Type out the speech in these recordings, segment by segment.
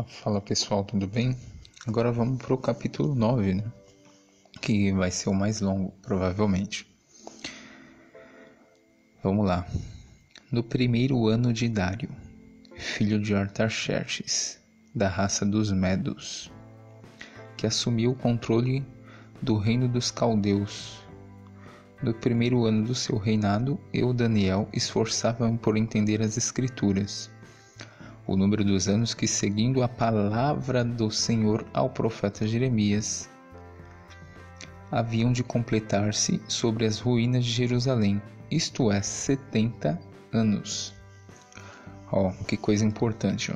Fala pessoal, tudo bem? Agora vamos para o capítulo 9, né? Que vai ser o mais longo, provavelmente. Vamos lá. No primeiro ano de Dário, filho de Artaxerxes, da raça dos Medos, que assumiu o controle do reino dos caldeus. No primeiro ano do seu reinado, eu, Daniel, esforçava-me por entender as Escrituras. O número dos anos que, seguindo a palavra do Senhor ao profeta Jeremias, haviam de completar-se sobre as ruínas de Jerusalém, isto é, 70 anos. Que coisa importante.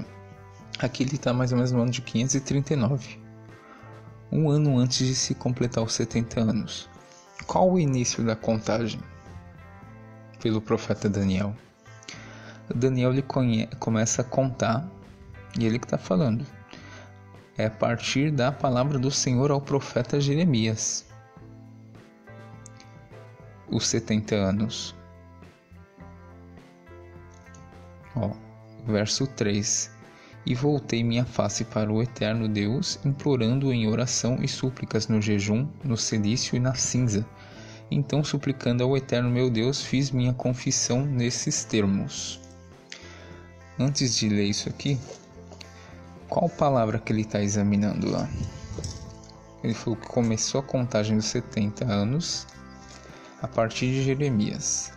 Aqui ele está mais ou menos no ano de 539, um ano antes de se completar os 70 anos. Qual o início da contagem? Pelo profeta Daniel. Daniel ele começa a contar, e ele que está falando. É a partir da palavra do Senhor ao profeta Jeremias. Os 70 anos. Verso 3. E voltei minha face para o eterno Deus, implorando em oração e súplicas no jejum, no cilício e na cinza. Então, suplicando ao eterno meu Deus, fiz minha confissão nesses termos. Antes de ler isso aqui, qual palavra que ele está examinando lá? Ele falou que começou a contagem dos 70 anos a partir de Jeremias.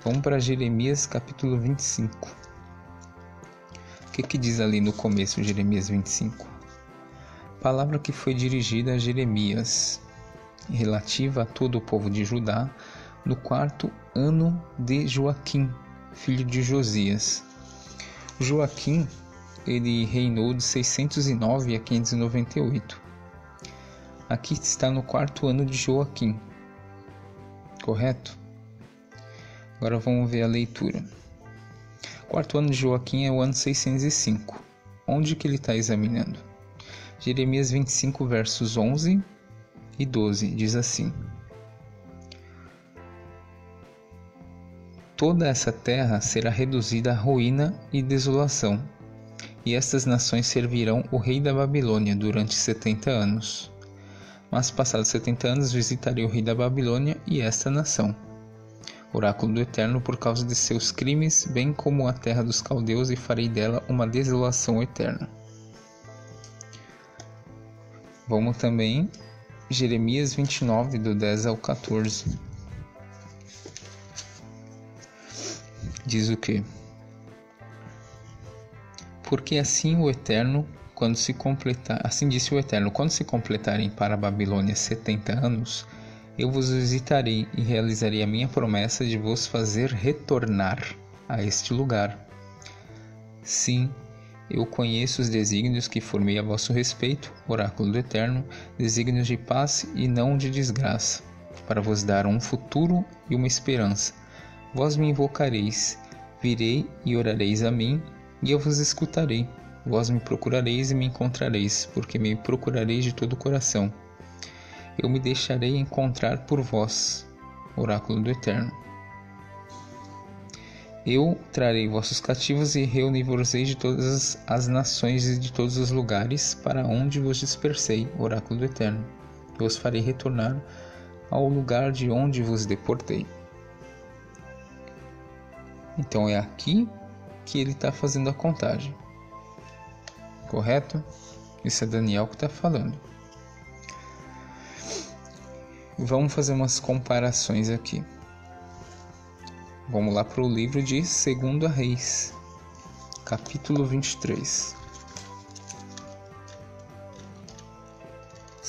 Vamos para Jeremias capítulo 25. O que diz ali no começo de Jeremias 25? Palavra que foi dirigida a Jeremias, relativa a todo o povo de Judá, no 4º ano de Joaquim, filho de Josias. Joaquim, ele reinou de 609 a 598. Aqui está no 4º ano de Joaquim, correto? Agora vamos ver a leitura. O 4º ano de Joaquim é o ano 605. Onde que ele está examinando? Jeremias 25, versos 11 e 12, diz assim: Toda essa terra será reduzida a ruína e desolação, e estas nações servirão o rei da Babilônia durante 70 anos. Mas passados 70 anos visitarei o rei da Babilônia e esta nação. Oráculo do Eterno, por causa de seus crimes, bem como a terra dos caldeus, e farei dela uma desolação eterna. Vamos também Jeremias 29, do 10 ao 14. Diz o quê? Porque assim o Eterno, assim disse o Eterno, quando se completarem para a Babilônia 70 anos, eu vos visitarei e realizarei a minha promessa de vos fazer retornar a este lugar. Sim, eu conheço os desígnios que formei a vosso respeito, oráculo do Eterno, desígnios de paz e não de desgraça, para vos dar um futuro e uma esperança. Vós me invocareis, virei e orareis a mim, e eu vos escutarei. Vós me procurareis e me encontrareis, porque me procurareis de todo o coração. Eu me deixarei encontrar por vós, oráculo do Eterno. Eu trarei vossos cativos e reunir-vos-ei de todas as nações e de todos os lugares para onde vos dispersei, oráculo do Eterno. Eu os farei retornar ao lugar de onde vos deportei. Então é aqui que ele está fazendo a contagem. Correto? Isso é Daniel que está falando. Vamos fazer umas comparações aqui. Vamos lá para o livro de 2 Reis, capítulo 23.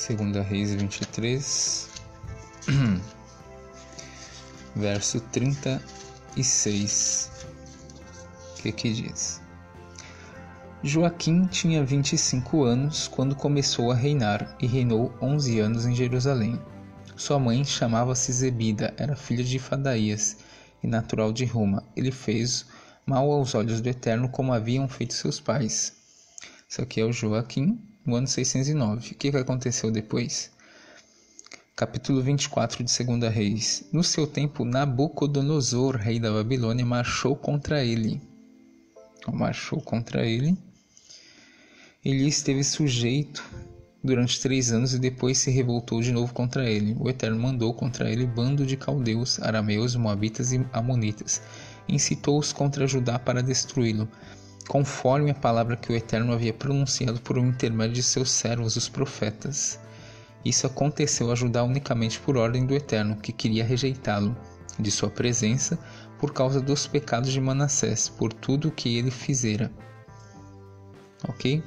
2 Reis 23, verso 36. O que diz? Joaquim tinha 25 anos quando começou a reinar e reinou 11 anos em Jerusalém. Sua mãe chamava-se Zebida, era filha de Fadaías e natural de Ruma. Ele fez mal aos olhos do Eterno, como haviam feito seus pais. Isso aqui é o Joaquim, no ano 609. O que aconteceu depois? Capítulo 24 de 2 Reis. No seu tempo, Nabucodonosor, rei da Babilônia, marchou contra ele. Ele esteve sujeito durante 3 anos e depois se revoltou de novo contra ele. O Eterno mandou contra ele bando de caldeus, arameus, moabitas e amonitas. Incitou-os contra Judá para destruí-lo, conforme a palavra que o Eterno havia pronunciado por intermédio de seus servos, os profetas. Isso aconteceu a Judá unicamente por ordem do Eterno, que queria rejeitá-lo de sua presença por causa dos pecados de Manassés, por tudo o que ele fizera. Ok?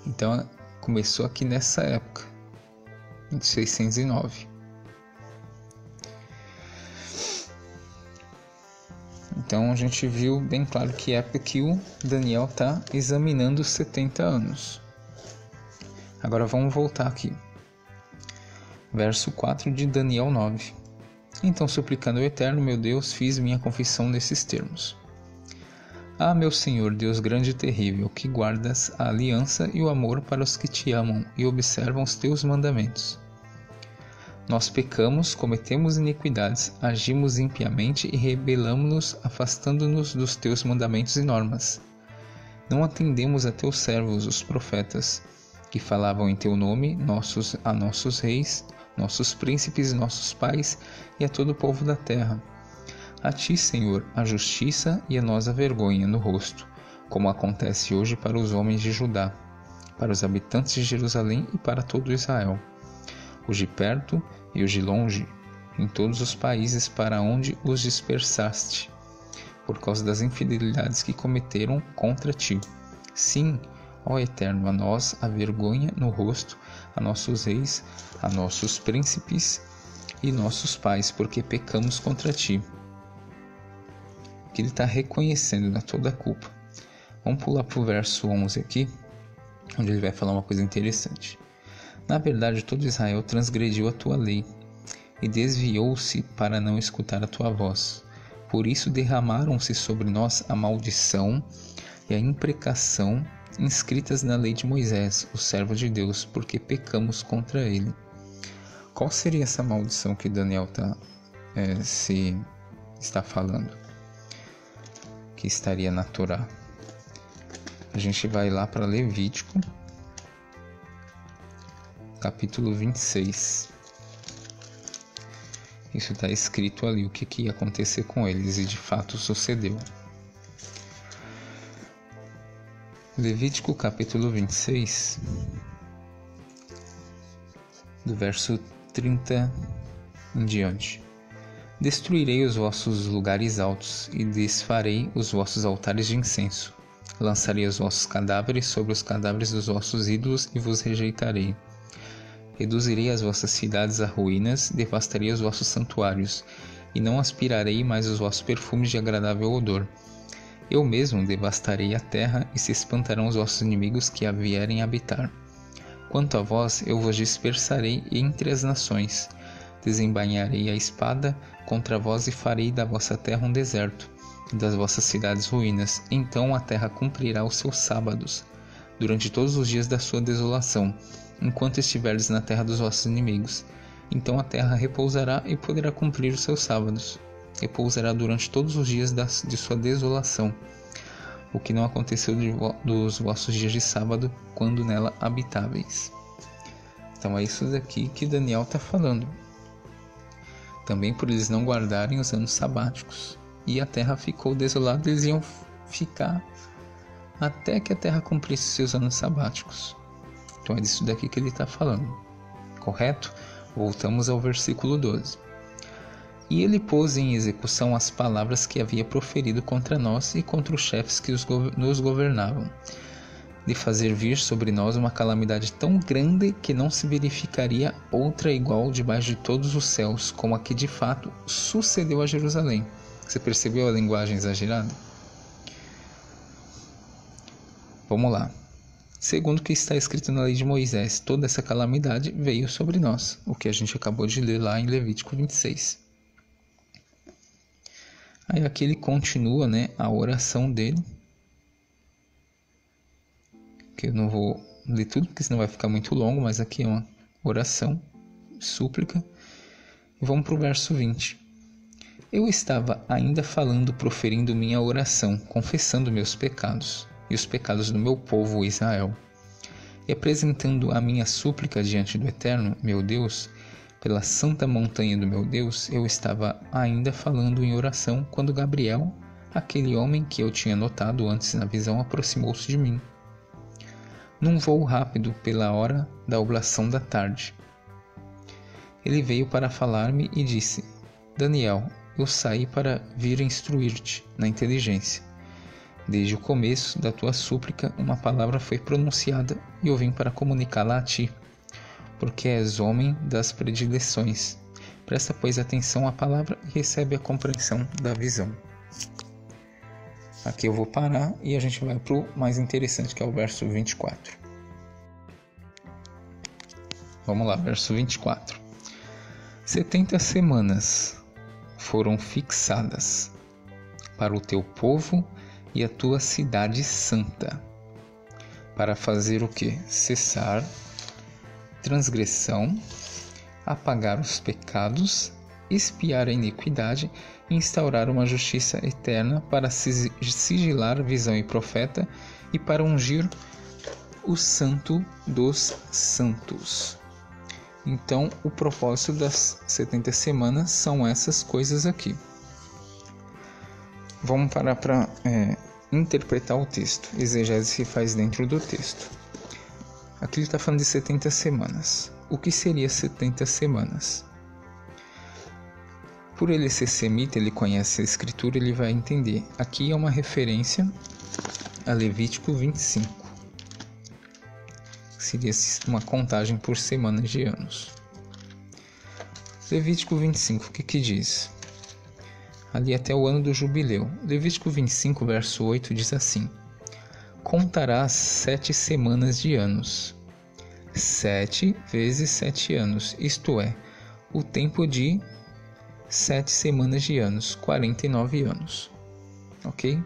Então, começou aqui nessa época, em 609. Então, a gente viu bem claro que é a época que o Daniel está examinando os 70 anos. Agora vamos voltar aqui. Verso 4 de Daniel 9. Então, suplicando ao Eterno, meu Deus, fiz minha confissão nesses termos. Ah, meu Senhor, Deus grande e terrível, que guardas a aliança e o amor para os que te amam e observam os teus mandamentos. Nós pecamos, cometemos iniquidades, agimos impiamente e rebelamo-nos, afastando-nos dos teus mandamentos e normas. Não atendemos a teus servos, os profetas, que falavam em teu nome, a nossos reis, nossos príncipes e nossos pais, e a todo o povo da terra. A ti, Senhor, a justiça e a nós a vergonha no rosto, como acontece hoje para os homens de Judá, para os habitantes de Jerusalém e para todo Israel, os de perto e os de longe, em todos os países para onde os dispersaste, por causa das infidelidades que cometeram contra ti. Sim, ó Eterno, a nós a vergonha no rosto, a nossos reis, a nossos príncipes e nossos pais, porque pecamos contra ti. Que ele está reconhecendo toda a culpa. Vamos pular para o verso 11 aqui, onde ele vai falar uma coisa interessante. Na verdade, todo Israel transgrediu a tua lei e desviou-se para não escutar a tua voz. Por isso derramaram-se sobre nós a maldição e a imprecação inscritas na lei de Moisés, o servo de Deus, porque pecamos contra ele. Qual seria essa maldição que Daniel está falando? Que estaria na Torá. A gente vai lá para Levítico, capítulo 26. Isso está escrito ali, o que ia acontecer com eles, e de fato sucedeu. Levítico, capítulo 26, do verso 30 em diante. Destruirei os vossos lugares altos e desfarei os vossos altares de incenso. Lançarei os vossos cadáveres sobre os cadáveres dos vossos ídolos e vos rejeitarei. Reduzirei as vossas cidades a ruínas, devastarei os vossos santuários, e não aspirarei mais os vossos perfumes de agradável odor. Eu mesmo devastarei a terra e se espantarão os vossos inimigos que a vierem habitar. Quanto a vós, eu vos dispersarei entre as nações. Desembainharei a espada contra vós e farei da vossa terra um deserto, e das vossas cidades ruínas. Então a terra cumprirá os seus sábados, durante todos os dias da sua desolação, enquanto estiverdes na terra dos vossos inimigos. Então a terra repousará e poderá cumprir os seus sábados. Repousará durante todos os dias de sua desolação, o que não aconteceu dos vossos dias de sábado, quando nela habitáveis. Então é isso daqui que Daniel está falando. Também por eles não guardarem os anos sabáticos. E a terra ficou desolada, eles iam ficar até que a terra cumprisse seus anos sabáticos. Então é disso daqui que ele está falando. Correto? Voltamos ao versículo 12. E ele pôs em execução as palavras que havia proferido contra nós e contra os chefes que nos governavam, de fazer vir sobre nós uma calamidade tão grande que não se verificaria outra igual debaixo de todos os céus, como a que de fato sucedeu a Jerusalém. Você percebeu a linguagem exagerada? Vamos lá. Segundo o que está escrito na lei de Moisés, toda essa calamidade veio sobre nós, o que a gente acabou de ler lá em Levítico 26. Aí aqui ele continua, a oração dele, que eu não vou ler tudo, porque senão vai ficar muito longo, mas aqui é uma oração, súplica. E vamos para o verso 20. Eu estava ainda falando, proferindo minha oração, confessando meus pecados. e os pecados do meu povo Israel. E apresentando a minha súplica diante do Eterno, meu Deus, pela santa montanha do meu Deus, eu estava ainda falando em oração quando Gabriel, aquele homem que eu tinha notado antes na visão, aproximou-se de mim, num voo rápido pela hora da oblação da tarde. Ele veio para falar-me e disse: Daniel, eu saí para vir instruir-te na inteligência. Desde o começo da tua súplica, uma palavra foi pronunciada e eu vim para comunicá-la a ti, porque és homem das predileções. Presta, pois, atenção à palavra e recebe a compreensão da visão. Aqui eu vou parar e a gente vai para o mais interessante, que é o verso 24. Vamos lá, verso 24. 70 semanas foram fixadas para o teu povo e a tua cidade santa, para fazer o quê? Cessar transgressão, apagar os pecados, expiar a iniquidade e instaurar uma justiça eterna, para sigilar visão e profeta e para ungir o santo dos santos. Então, o propósito das 70 semanas são essas coisas aqui. Vamos parar para interpretar o texto. Exegese se faz dentro do texto. Aqui ele está falando de 70 semanas. O que seria 70 semanas? Por ele ser semita, ele conhece a escritura, ele vai entender. Aqui é uma referência a Levítico 25. Seria uma contagem por semanas de anos. Levítico 25, o que diz? Ali até o ano do jubileu. Levítico 25, verso 8 diz assim: Contarás 7 semanas de anos. 7 vezes 7 anos, isto é, o tempo de 7 semanas de anos, 49 anos. Ok?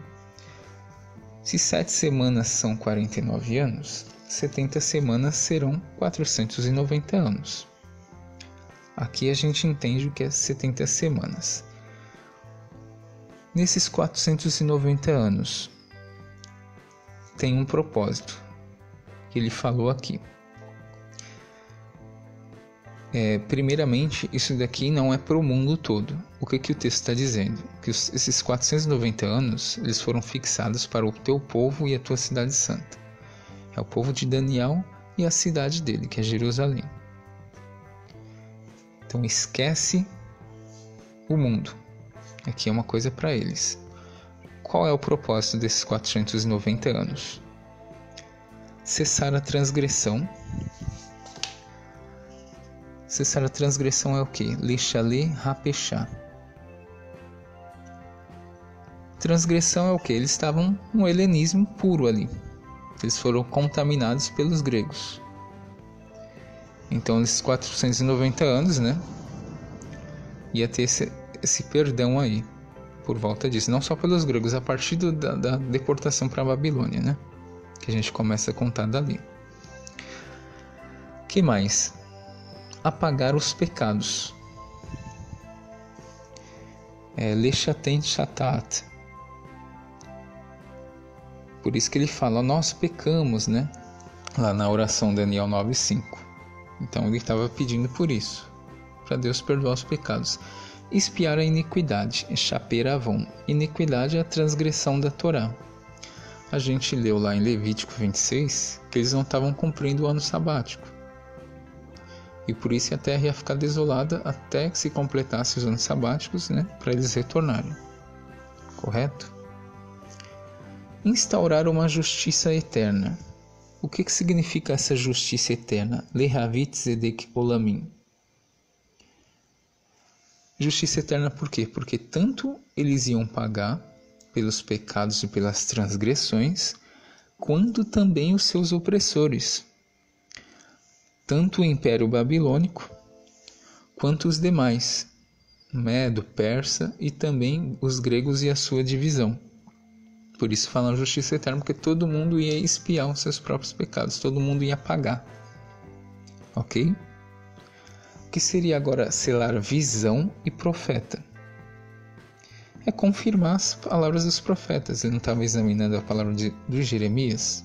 Se 7 semanas são 49 anos, 70 semanas serão 490 anos. Aqui a gente entende o que é 70 semanas. Nesses 490 anos, tem um propósito, que ele falou aqui. Primeiramente, isso daqui não é para o mundo todo. O que o texto está dizendo? Que esses 490 anos, eles foram fixados para o teu povo e a tua cidade santa. É o povo de Daniel e a cidade dele, que é Jerusalém. Então esquece o mundo. Aqui é uma coisa para eles. Qual é o propósito desses 490 anos? Cessar a transgressão. Cessar a transgressão é o quê? Lechalé rapechá. Transgressão é o quê? Eles estavam no helenismo puro ali. Eles foram contaminados pelos gregos. Então, nesses 490 anos, ia ter esse perdão aí, por volta disso. Não só pelos gregos, a partir da deportação para a Babilônia, que a gente começa a contar dali. O que mais? Apagar os pecados. Lechaten shatat. Por isso que ele fala, nós pecamos, lá na oração Daniel 9:5. Então ele estava pedindo por isso, para Deus perdoar os pecados. Expiar a iniquidade, chaperavon. Iniquidade é a transgressão da Torá. A gente leu lá em Levítico 26 que eles não estavam cumprindo o ano sabático. E por isso a terra ia ficar desolada até que se completasse os anos sabáticos, para eles retornarem. Correto? Instaurar uma justiça eterna. O que significa essa justiça eterna? Lehavit zedek olamim. Justiça eterna por quê? Porque tanto eles iam pagar pelos pecados e pelas transgressões, quanto também os seus opressores. Tanto o Império Babilônico, quanto os demais, Medo, Persa e também os gregos e a sua divisão. Por isso falam justiça eterna, porque todo mundo ia expiar os seus próprios pecados, todo mundo ia pagar. Ok? O que seria agora selar visão e profeta? é confirmar as palavras dos profetas. Ele não estava examinando a palavra de Jeremias?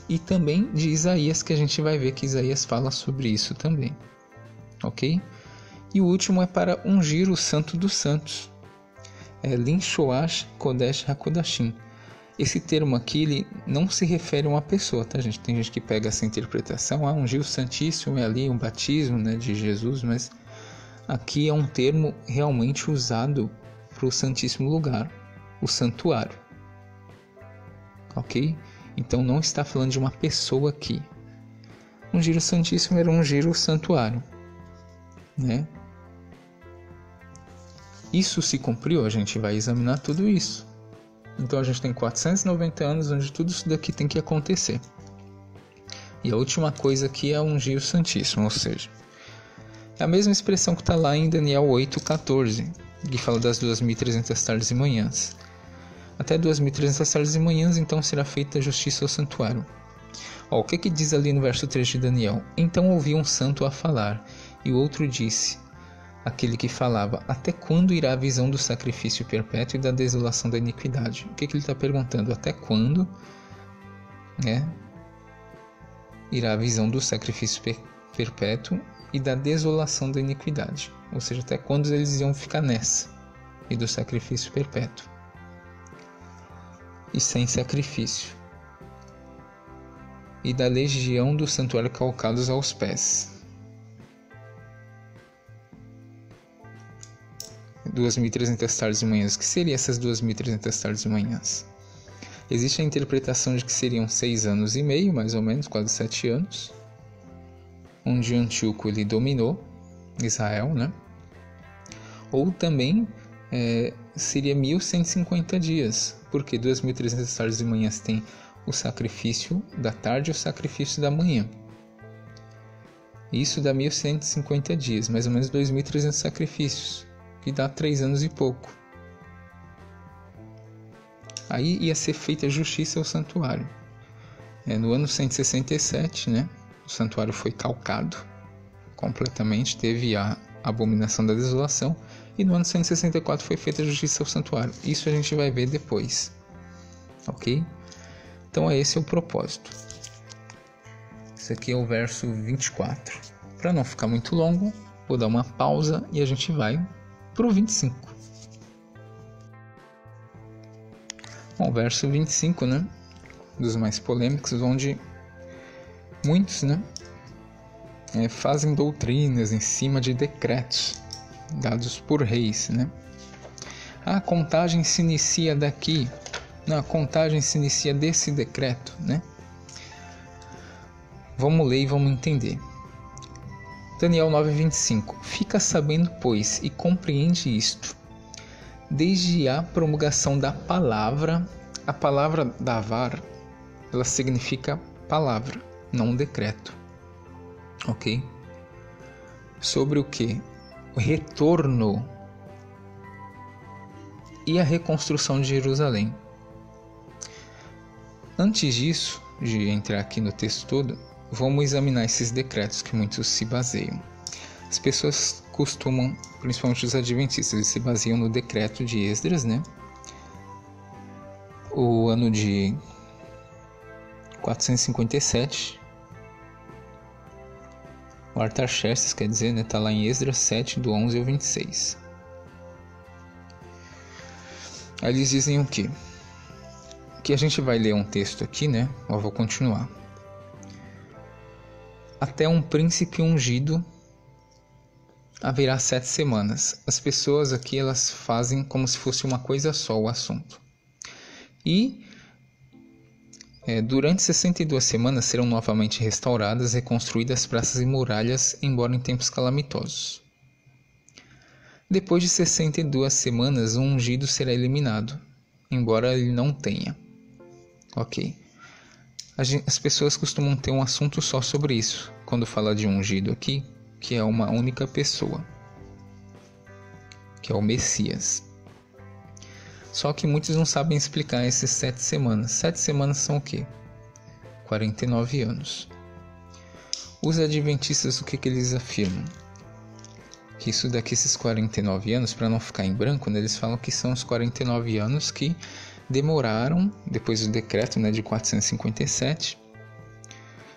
E também de Isaías, que a gente vai ver que Isaías fala sobre isso também. Ok? E o último é para ungir o Santo dos Santos. É Lin Shoash Kodesh HaKodashim. Esse termo aqui ele não se refere a uma pessoa, tá, gente? Tem gente que pega essa interpretação, ungir o Santíssimo é ali um batismo, né, de Jesus, mas aqui é um termo realmente usado para o Santíssimo Lugar, o santuário. Ok? Então não está falando de uma pessoa aqui. Ungir o Santíssimo era ungir o santuário, né? Isso se cumpriu, a gente vai examinar tudo isso. Então a gente tem 490 anos onde tudo isso daqui tem que acontecer. E a última coisa aqui é ungir o Santíssimo, ou seja, é a mesma expressão que está lá em Daniel 8,14, que fala das 2.300 tardes e manhãs. Até 2.300 tardes e manhãs, então será feita justiça ao santuário. O que diz ali no verso 3 de Daniel? Então ouvi um santo a falar, e o outro disse, aquele que falava, até quando irá a visão do sacrifício perpétuo e da desolação da iniquidade? O que ele está perguntando? Até quando, né, irá a visão do sacrifício perpétuo e da desolação da iniquidade? Ou seja, até quando eles iam ficar nessa? E do sacrifício perpétuo. E sem sacrifício. E da legião do santuário calcados aos pés. 2.300 tardes e manhãs. O que seriam essas 2.300 tardes e manhãs? Existe a interpretação de que seriam 6 anos e meio, mais ou menos, quase 7 anos, onde Antíoco ele dominou Israel, né? Ou também seria 1.150 dias, porque 2.300 tardes e manhãs tem o sacrifício da tarde e o sacrifício da manhã. Isso dá 1.150 dias, mais ou menos 2.300 sacrifícios, que dá 3 anos e pouco. Aí ia ser feita justiça ao santuário. No ano 167, né, o santuário foi calcado completamente, teve a abominação da desolação, e no ano 164 foi feita a justiça ao santuário. Isso a gente vai ver depois. Ok? Então esse é o propósito. Esse aqui é o verso 24. Para não ficar muito longo, vou dar uma pausa e a gente vai para o 25. Bom, o verso 25, né? Dos mais polêmicos, onde muitos, né, fazem doutrinas em cima de decretos dados por reis, né? A contagem se inicia daqui. Não, a contagem se inicia desse decreto, né? Vamos ler e vamos entender. Daniel 9:25. Fica sabendo, pois, e compreende isto. Desde a promulgação da palavra, a palavra davar, ela significa palavra, não decreto. Ok? Sobre o que? O retorno e a reconstrução de Jerusalém. Antes disso, de entrar aqui no texto todo, vamos examinar esses decretos que muitos se baseiam. As pessoas costumam, principalmente os adventistas, eles se baseiam no decreto de Esdras, né? O ano de 457. O Artaxerxes, quer dizer, né? Está lá em Esdras 7, do 11 ao 26. Aí eles dizem o quê? Que a gente vai ler um texto aqui, né? Eu vou continuar. Até um príncipe ungido haverá 7 semanas. As pessoas aqui, elas fazem como se fosse uma coisa só o assunto. E durante 62 semanas serão novamente restauradas, reconstruídas praças e muralhas, embora em tempos calamitosos. Depois de 62 semanas, o ungido será eliminado, embora ele não tenha. Ok. As pessoas costumam ter um assunto só sobre isso, quando fala de ungido aqui, que é uma única pessoa, que é o Messias. Só que muitos não sabem explicar esses 7 semanas. 7 semanas são o quê? 49 anos. Os adventistas, o que eles afirmam? que isso daqui, esses 49 anos, para não ficar em branco, né, eles falam que são os 49 anos que demoraram, depois do decreto, né, de 457,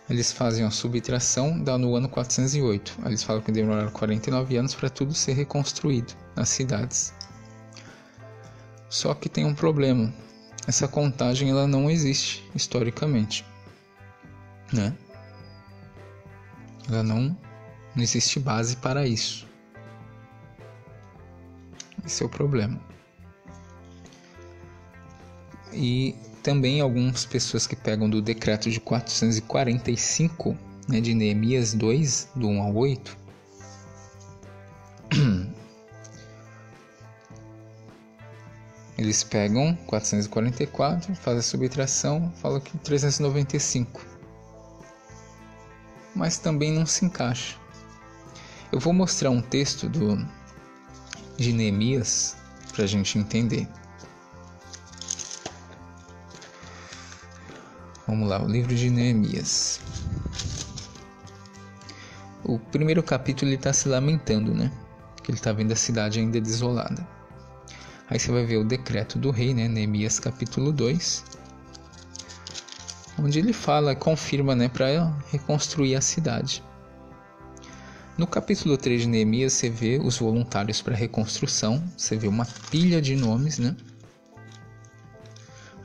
eles fazem a subtração, dá no ano 408. Eles falam que demoraram 49 anos para tudo ser reconstruído nas cidades. Só que tem um problema. Essa contagem ela não existe historicamente, né? Ela não existe base para isso. Esse é o problema. E também algumas pessoas que pegam do decreto de 445, né, de Neemias 2, do 1 ao 8, eles pegam 444, fazem a subtração, falam que 395. Mas também não se encaixa. Eu vou mostrar um texto de Neemias para a gente entender. Vamos lá, o livro de Neemias. O primeiro capítulo ele está se lamentando, né? Que ele está vendo a cidade ainda desolada. Aí você vai ver o decreto do rei, né? Neemias capítulo 2. Onde ele fala, confirma, né? Para reconstruir a cidade. No capítulo 3 de Neemias você vê os voluntários para reconstrução. Você vê uma pilha de nomes, né?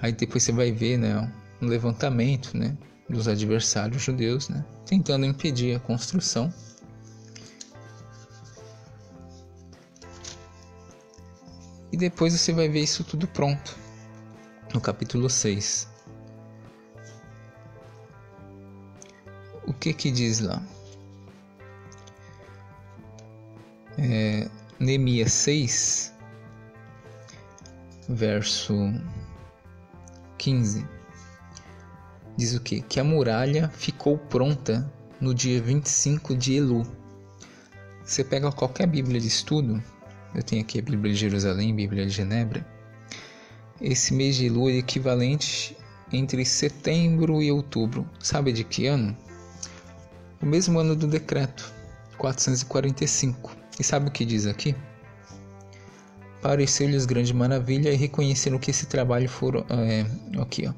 Aí depois você vai ver, né? Um levantamento, né, dos adversários judeus, né, tentando impedir a construção. E depois você vai ver isso tudo pronto, no capítulo 6. O que diz lá? Neemias 6, verso 15. Diz o quê? Que a muralha ficou pronta no dia 25 de Elu. Você pega qualquer Bíblia de estudo, eu tenho aqui a Bíblia de Jerusalém, Bíblia de Genebra. Esse mês de Elu é equivalente entre setembro e outubro. Sabe de que ano? O mesmo ano do decreto, 445. E sabe o que diz aqui? Pareceu-lhes grande maravilha e reconheceram que esse trabalho foram... aqui, ó.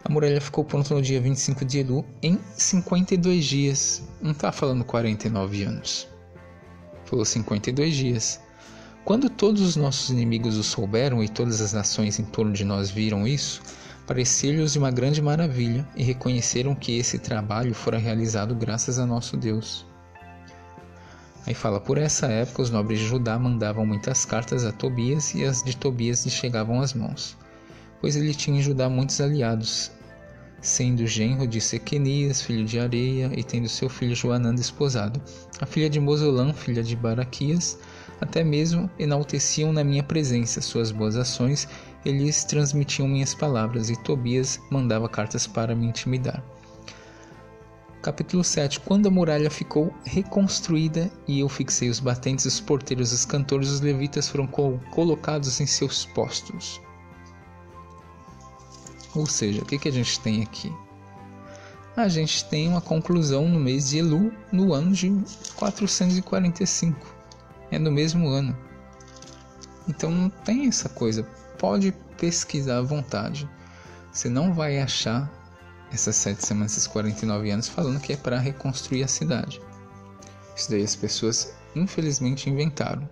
A muralha ficou pronta no dia 25 de Elu em 52 dias. Não está falando 49 anos. Falou 52 dias. Quando todos os nossos inimigos o souberam e todas as nações em torno de nós viram isso, pareceu-lhes uma grande maravilha e reconheceram que esse trabalho fora realizado graças a nosso Deus. Aí fala, por essa época os nobres de Judá mandavam muitas cartas a Tobias e as de Tobias lhe chegavam às mãos. Pois ele tinha em Judá muitos aliados, sendo genro de Sequenias, filho de Areia, e tendo seu filho Joanã desposado. A filha de Mosolã, filha de Baraquias, até mesmo enalteciam na minha presença suas boas ações, e lhes transmitiam minhas palavras, e Tobias mandava cartas para me intimidar. Capítulo 7. Quando a muralha ficou reconstruída, e eu fixei os batentes, os porteiros, os cantores, os levitas foram colocados em seus postos. Ou seja, o que a gente tem aqui? A gente tem uma conclusão no mês de Elu, no ano de 445. É no mesmo ano. Então não tem essa coisa. Pode pesquisar à vontade. Você não vai achar essas 7 semanas, esses 49 anos, falando que é para reconstruir a cidade. Isso daí as pessoas, infelizmente, inventaram.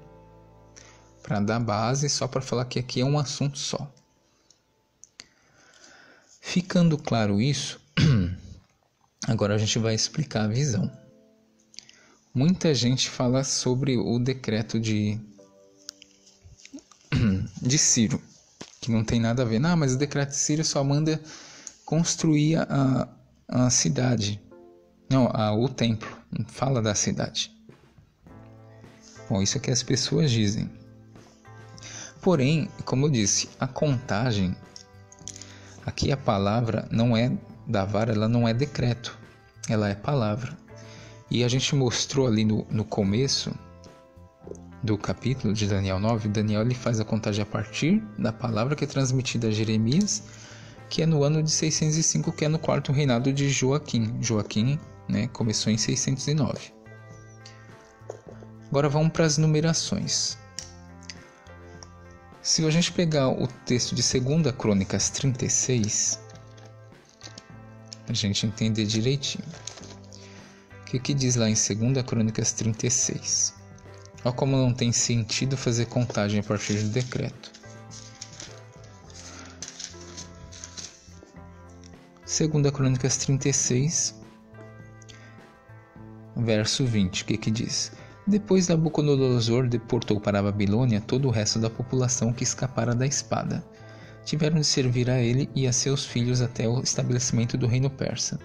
Para dar base, só para falar que aqui é um assunto só. Ficando claro isso, agora a gente vai explicar a visão. Muita gente fala sobre o decreto de que não tem nada a ver. Não, mas o decreto de Ciro só manda construir a cidade. Não, o templo. Não fala da cidade. Bom, isso é que as pessoas dizem. Porém, como eu disse, a contagem... Aqui a palavra não é da vara, ela não é decreto. Ela é palavra. E a gente mostrou ali no começo do capítulo de Daniel 9, Daniel ele faz a contagem a partir da palavra que é transmitida a Jeremias, que é no ano de 605, que é no quarto reinado de Joaquim. Joaquim, né, começou em 609. Agora vamos para as numerações. Se a gente pegar o texto de 2 Crônicas 36, a gente entender direitinho. O que diz lá em 2 Crônicas 36? Olha como não tem sentido fazer contagem a partir do decreto. 2 Crônicas 36, verso 20, o que diz? Depois Nabucodonosor deportou para a Babilônia todo o resto da população que escapara da espada. Tiveram de servir a ele e a seus filhos até o estabelecimento do reino persa,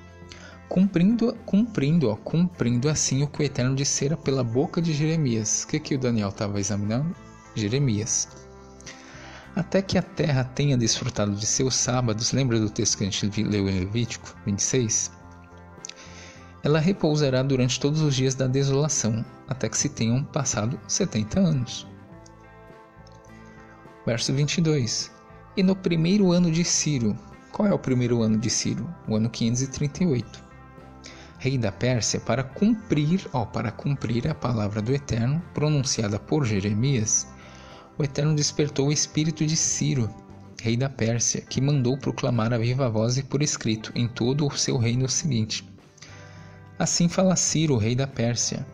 cumprindo assim o que o Eterno dissera pela boca de Jeremias. O que o Daniel estava examinando? Jeremias. Até que a terra tenha desfrutado de seus sábados, lembra do texto que a gente leu em Levítico 26? Ela repousará durante todos os dias da desolação, até que se tenham passado 70 anos. Verso 22. E no primeiro ano de Ciro, qual é o primeiro ano de Ciro? O ano 538. Rei da Pérsia, para cumprir a palavra do Eterno, pronunciada por Jeremias, o Eterno despertou o espírito de Ciro, rei da Pérsia, que mandou proclamar a viva voz e por escrito em todo o seu reino o seguinte: Assim fala Ciro, rei da Pérsia: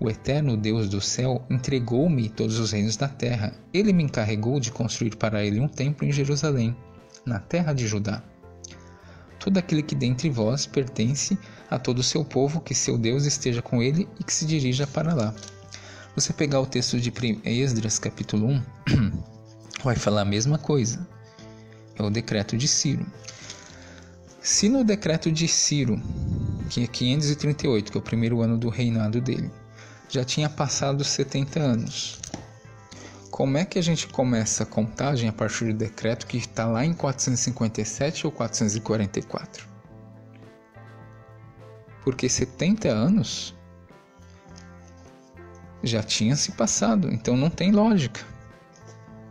O Eterno Deus do céu entregou-me todos os reinos da terra. Ele me encarregou de construir para ele um templo em Jerusalém, na terra de Judá. Todo aquele que dentre vós pertence a todo o seu povo, que seu Deus esteja com ele e que se dirija para lá. Você pegar o texto de Esdras, capítulo 1, vai falar a mesma coisa. É o decreto de Ciro. Se no decreto de Ciro, que é 538, que é o primeiro ano do reinado dele, já tinha passado 70 anos, como é que a gente começa a contagem a partir do decreto que está lá em 457 ou 444? Porque 70 anos já tinha se passado, então não tem lógica,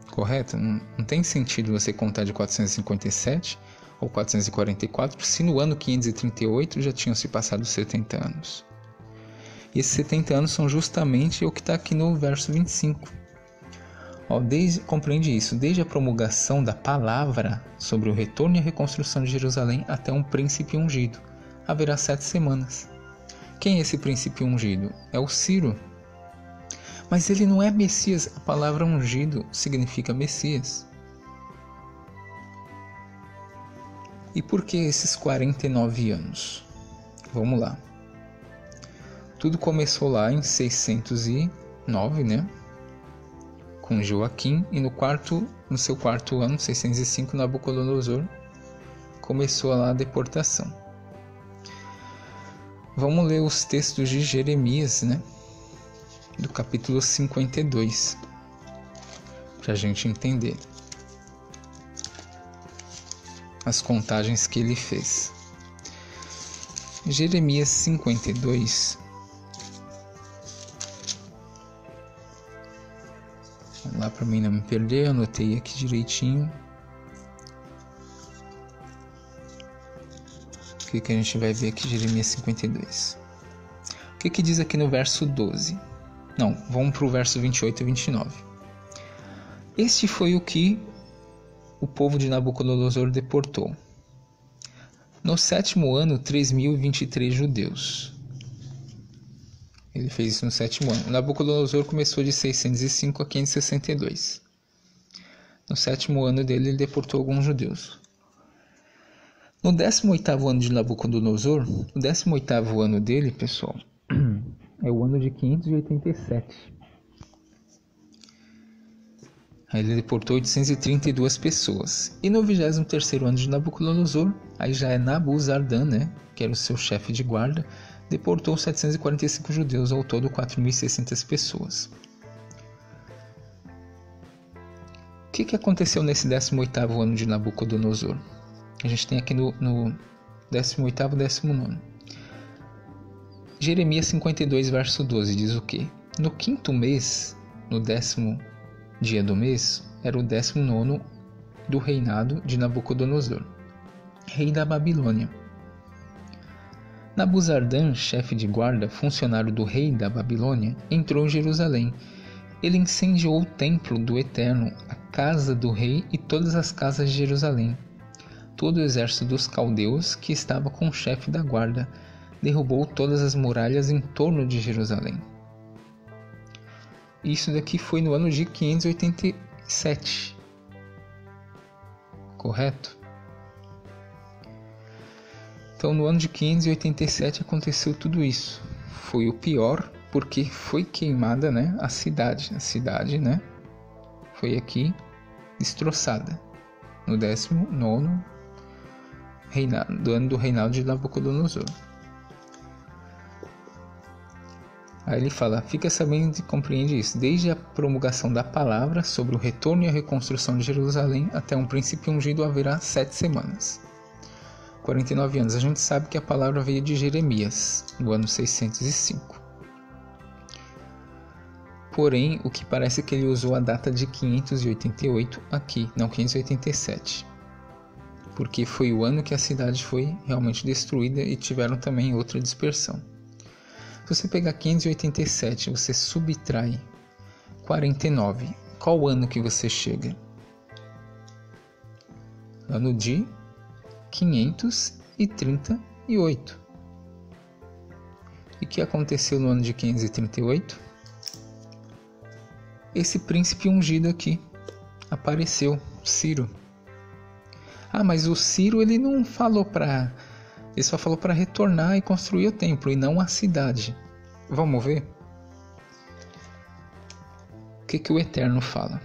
correto? Não tem sentido você contar de 457 ou 444 se no ano 538 já tinham se passado 70 anos. E esses 70 anos são justamente o que está aqui no verso 25. Compreende isso, desde a promulgação da palavra sobre o retorno e a reconstrução de Jerusalém até um príncipe ungido, haverá 7 semanas. Quem é esse príncipe ungido? É o Ciro. Mas ele não é Messias, a palavra ungido significa Messias. E por que esses 49 anos? Vamos lá. Tudo começou lá em 609, né? Com Joaquim, e no seu quarto ano, 605, Nabucodonosor começou lá a deportação. Vamos ler os textos de Jeremias, né? Do capítulo 52, para a gente entender as contagens que ele fez. Jeremias 52. Vamos lá para mim não me perder, anotei aqui direitinho. O que a gente vai ver aqui, Jeremias 52? O que diz aqui no verso 12? Não, vamos para o verso 28 e 29. Este foi o que o povo de Nabucodonosor deportou. No 7º ano, 3.023 judeus. Ele fez isso no 7º ano. Nabucodonosor começou de 605 a 562. No 7º ano dele, ele deportou alguns judeus. No 18º ano de Nabucodonosor, o 18º ano dele, pessoal, é o ano de 587. Aí ele deportou 832 pessoas. E no 23º ano de Nabucodonosor, aí já é Nabuzardan, né, que era o seu chefe de guarda, deportou 745 judeus, ao todo 4.600 pessoas. O que aconteceu nesse 18º ano de Nabucodonosor? A gente tem aqui no 18º e 19º. Jeremias 52, verso 12, diz o quê? No 5º mês, no 10º dia do mês, era o 19º do reinado de Nabucodonosor, rei da Babilônia. Nabuzardan, chefe de guarda, funcionário do rei da Babilônia, entrou em Jerusalém. Ele incendiou o templo do Eterno, a casa do rei e todas as casas de Jerusalém. Todo o exército dos caldeus, que estava com o chefe da guarda, derrubou todas as muralhas em torno de Jerusalém. Isso daqui foi no ano de 587. Correto? Então, no ano de 587 aconteceu tudo isso. Foi o pior, porque foi queimada, né, a cidade. A cidade, né, foi aqui destroçada. No 19º do ano do reinado de Nabucodonosor. Aí ele fala, fica sabendo e compreende isso. Desde a promulgação da palavra sobre o retorno e a reconstrução de Jerusalém até um príncipe ungido haverá 7 semanas. 49 anos. A gente sabe que a palavra veio de Jeremias, no ano 605. Porém, o que parece que ele usou a data de 588 aqui, não 587. Porque foi o ano que a cidade foi realmente destruída e tiveram também outra dispersão. Se você pegar 587, você subtrai 49. Qual ano que você chega? Ano de 538. E o que aconteceu no ano de 538? Esse príncipe ungido aqui apareceu, Ciro. Ah, mas o Ciro ele não falou para... Ele só falou para retornar e construir o templo e não a cidade. Vamos ver? O que o Eterno fala?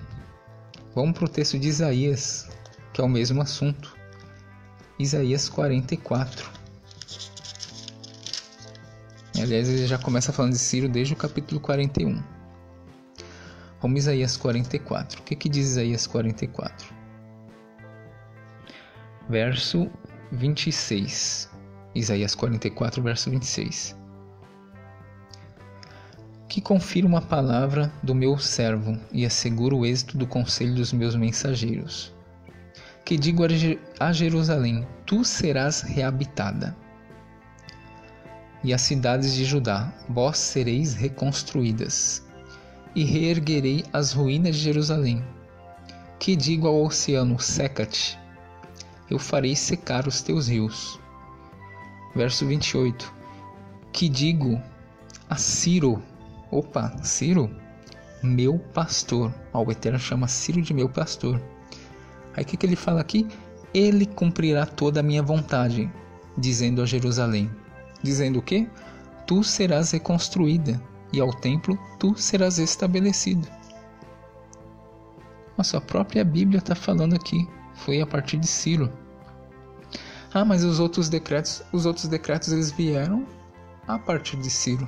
Vamos para o texto de Isaías, que é o mesmo assunto. Isaías 44. Aliás, ele já começa falando de Ciro desde o capítulo 41. Vamos Isaías 44. O que diz Isaías 44? Verso 26. Isaías 44, verso 26. Que confirma a palavra do meu servo e asseguro o êxito do conselho dos meus mensageiros. Que digo a Jerusalém, tu serás reabitada. E as cidades de Judá, vós sereis reconstruídas. E reerguerei as ruínas de Jerusalém. Que digo ao oceano, seca-te. Eu farei secar os teus rios. Verso 28. Que digo a Ciro, Ciro, meu pastor. O Eterno chama Ciro de meu pastor. Aí o que ele fala aqui? Ele cumprirá toda a minha vontade, dizendo a Jerusalém. Dizendo o quê? Tu serás reconstruída, e ao templo tu serás estabelecido. Nossa, a própria Bíblia está falando aqui. Foi a partir de Ciro. Ah, mas os outros decretos eles vieram a partir de Ciro.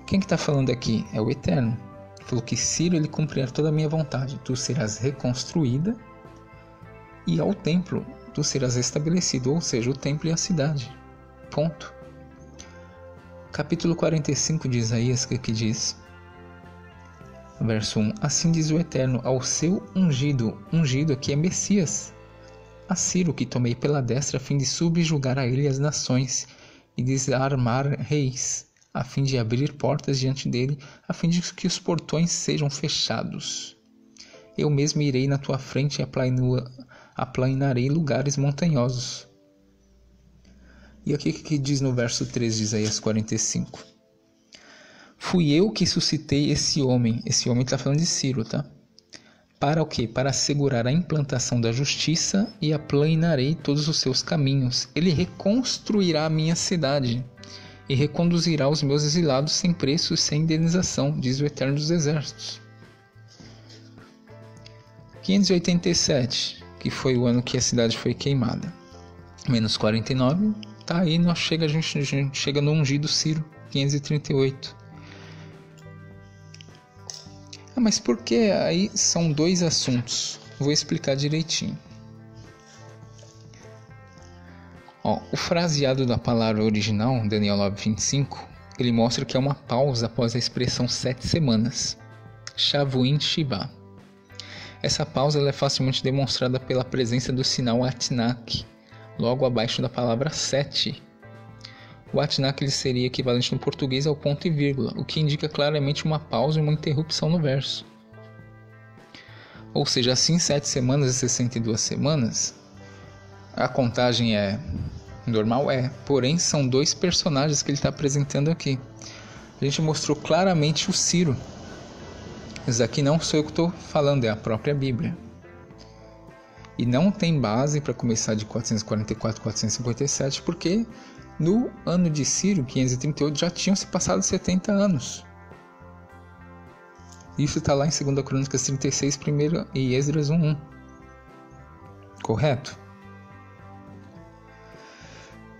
Quem que está falando aqui? É o Eterno. Falou que Ciro ele cumprirá toda a minha vontade. Tu serás reconstruída e ao templo tu serás estabelecido, ou seja, o templo e a cidade. Ponto. Capítulo 45 de Isaías, o que diz? Verso 1. Assim diz o Eterno ao seu ungido aqui é Messias, a Ciro que tomei pela destra a fim de subjugar a ele as nações e desarmar reis, a fim de abrir portas diante dele, a fim de que os portões sejam fechados. Eu mesmo irei na tua frente e aplanarei lugares montanhosos. E aqui que diz no verso 3 de Isaías 45. Fui eu que suscitei esse homem está falando de Ciro, tá? Para o quê? Para assegurar a implantação da justiça e aplanarei todos os seus caminhos. Ele reconstruirá a minha cidade e reconduzirá os meus exilados sem preço e sem indenização, diz o Eterno dos Exércitos. 587, que foi o ano que a cidade foi queimada. Menos 49, tá aí, a gente chega no ungido Ciro, 538. Mas por que aí são dois assuntos? Vou explicar direitinho. O fraseado da palavra original, Daniel 9:25, ele mostra que é uma pausa após a expressão 7 semanas. Shavuim Shiva. Essa pausa ela é facilmente demonstrada pela presença do sinal Atnak, logo abaixo da palavra 7. O Atinach ele seria equivalente no português ao ponto e vírgula, o que indica claramente uma pausa e uma interrupção no verso. Ou seja, assim 7 semanas e 62 semanas, a contagem é normal, porém são 2 personagens que ele está apresentando aqui. A gente mostrou claramente o Ciro. Isso aqui não sou eu que estou falando, é a própria Bíblia. E não tem base para começar de 444 a 457, porque no ano de Ciro, 538, já tinham se passado 70 anos. Isso está lá em 2 Crônicas 36, 1 e Esdras 1:1. Correto?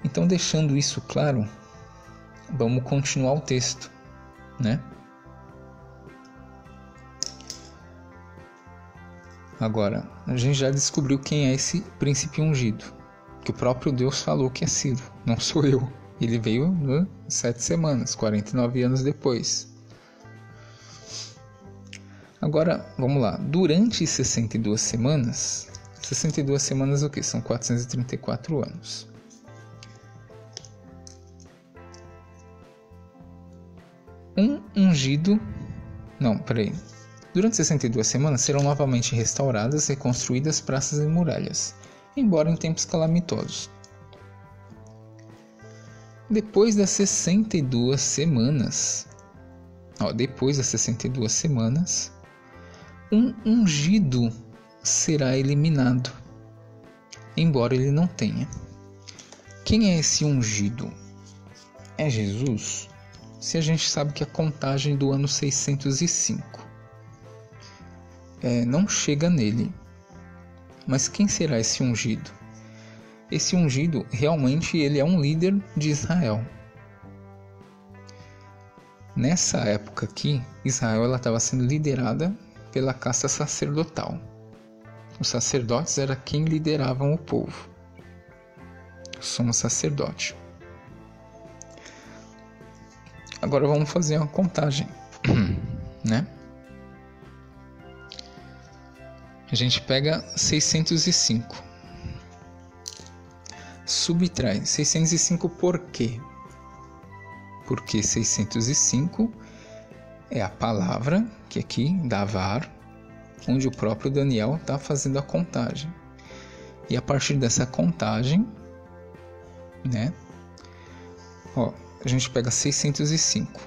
Então, deixando isso claro, vamos continuar o texto, né? Agora, a gente já descobriu quem é esse príncipe ungido, que o próprio Deus falou que é Ciro, não sou eu. Ele veio 7 semanas, 49 anos depois. Agora, vamos lá. Durante 62 semanas o que? São 434 anos. Durante 62 semanas serão novamente restauradas, reconstruídas praças e muralhas, embora em tempos calamitosos. Depois das 62 semanas, um ungido será eliminado, embora ele não tenha. Quem é esse ungido? É Jesus? Se a gente sabe que a contagem do ano 605 não chega nele. Mas quem será esse ungido? Esse ungido realmente ele é um líder de Israel. Nessa época aqui, Israel estava sendo liderada pela casta sacerdotal. Os sacerdotes eram quem lideravam o povo. Somos sacerdote. Agora vamos fazer uma contagem, né? A gente pega 605. Subtrai 605 por quê? Porque 605 é a palavra que aqui, davar, onde o próprio Daniel está fazendo a contagem. E a partir dessa contagem, né? A gente pega 605.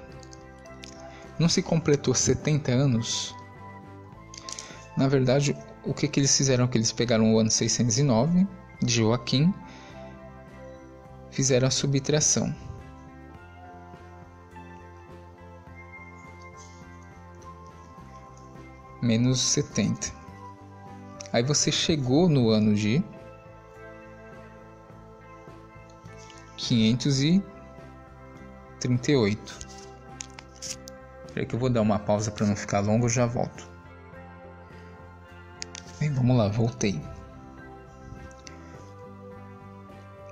Não se completou 70 anos? Na verdade, o que eles fizeram? Que eles pegaram o ano 609 de Joaquim, fizeram a subtração. Menos 70. Aí você chegou no ano de 538. Espera que eu vou dar uma pausa para não ficar longo, eu já volto. Bem, vamos lá, voltei.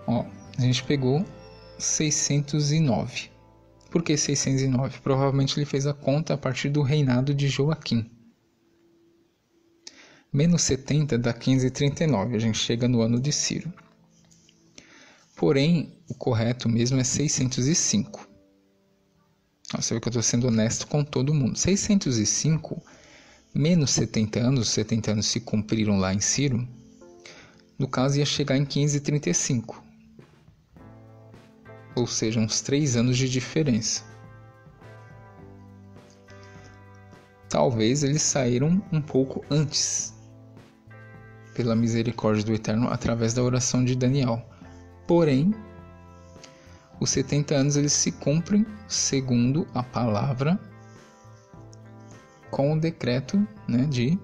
A gente pegou 609. Por que 609? Provavelmente ele fez a conta a partir do reinado de Joaquim. Menos 70 dá 539, a gente chega no ano de Ciro. Porém, o correto mesmo é 605. Você vê que eu estou sendo honesto com todo mundo. 605 menos 70 anos, os 70 anos se cumpriram lá em Ciro, no caso ia chegar em 535. Ou seja, uns 3 anos de diferença. Talvez eles saíram um pouco antes, pela misericórdia do Eterno, através da oração de Daniel. Porém, os 70 anos eles se cumprem segundo a palavra, com o decreto, né, de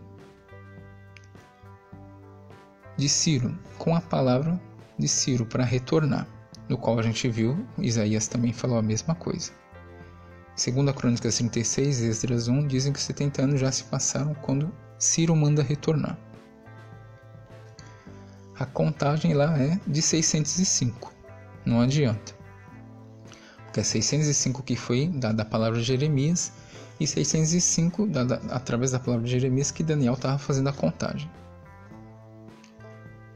Ciro, com a palavra de Ciro para retornar, no qual a gente viu, Isaías também falou a mesma coisa. Segundo a Crônicas 36 e Esdras 1, dizem que 70 anos já se passaram quando Ciro manda retornar. A contagem lá é de 605, não adianta. Porque é 605 que foi dada a palavra de Jeremias e 605 dada através da palavra de Jeremias que Daniel estava fazendo a contagem.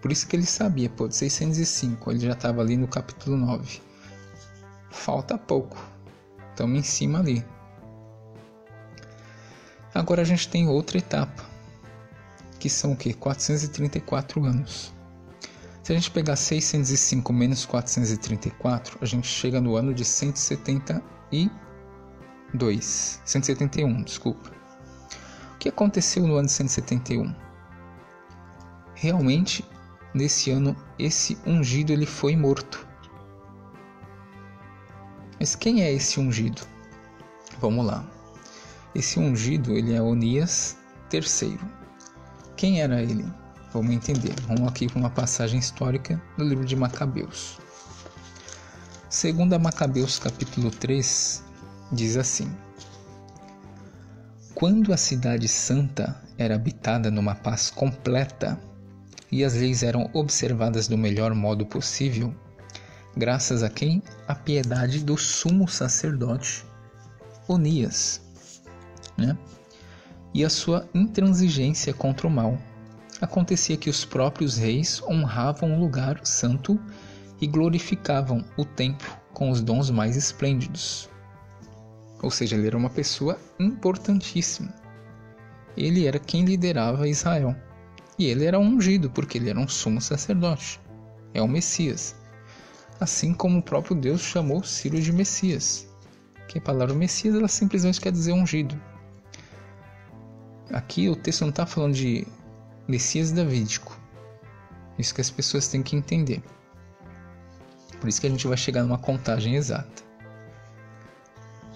Por isso que ele sabia, pô, de 605, ele já estava ali no capítulo 9. Falta pouco, estamos em cima ali. Agora a gente tem outra etapa, que são o quê? 434 anos. Se a gente pegar 605 menos 434, a gente chega no ano de 171, desculpa. O que aconteceu no ano de 171? Realmente, nesse ano, esse ungido ele foi morto. Mas quem é esse ungido? Vamos lá. Esse ungido, ele é Onias III. Quem era ele? Vamos entender. Vamos aqui para uma passagem histórica do livro de Macabeus. Segundo Macabeus capítulo 3, diz assim: quando a cidade santa era habitada numa paz completa e as leis eram observadas do melhor modo possível, graças a quem? A piedade do sumo sacerdote Onias, né? E a sua intransigência contra o mal. Acontecia que os próprios reis honravam o lugar santo e glorificavam o templo com os dons mais esplêndidos. Ou seja, ele era uma pessoa importantíssima. Ele era quem liderava Israel. E ele era ungido, porque ele era um sumo sacerdote. É o Messias. Assim como o próprio Deus chamou Ciro de Messias. Que a palavra Messias, ela simplesmente quer dizer ungido. Aqui o texto não está falando de Messias davídico. Isso que as pessoas têm que entender. Por isso que a gente vai chegar numa contagem exata.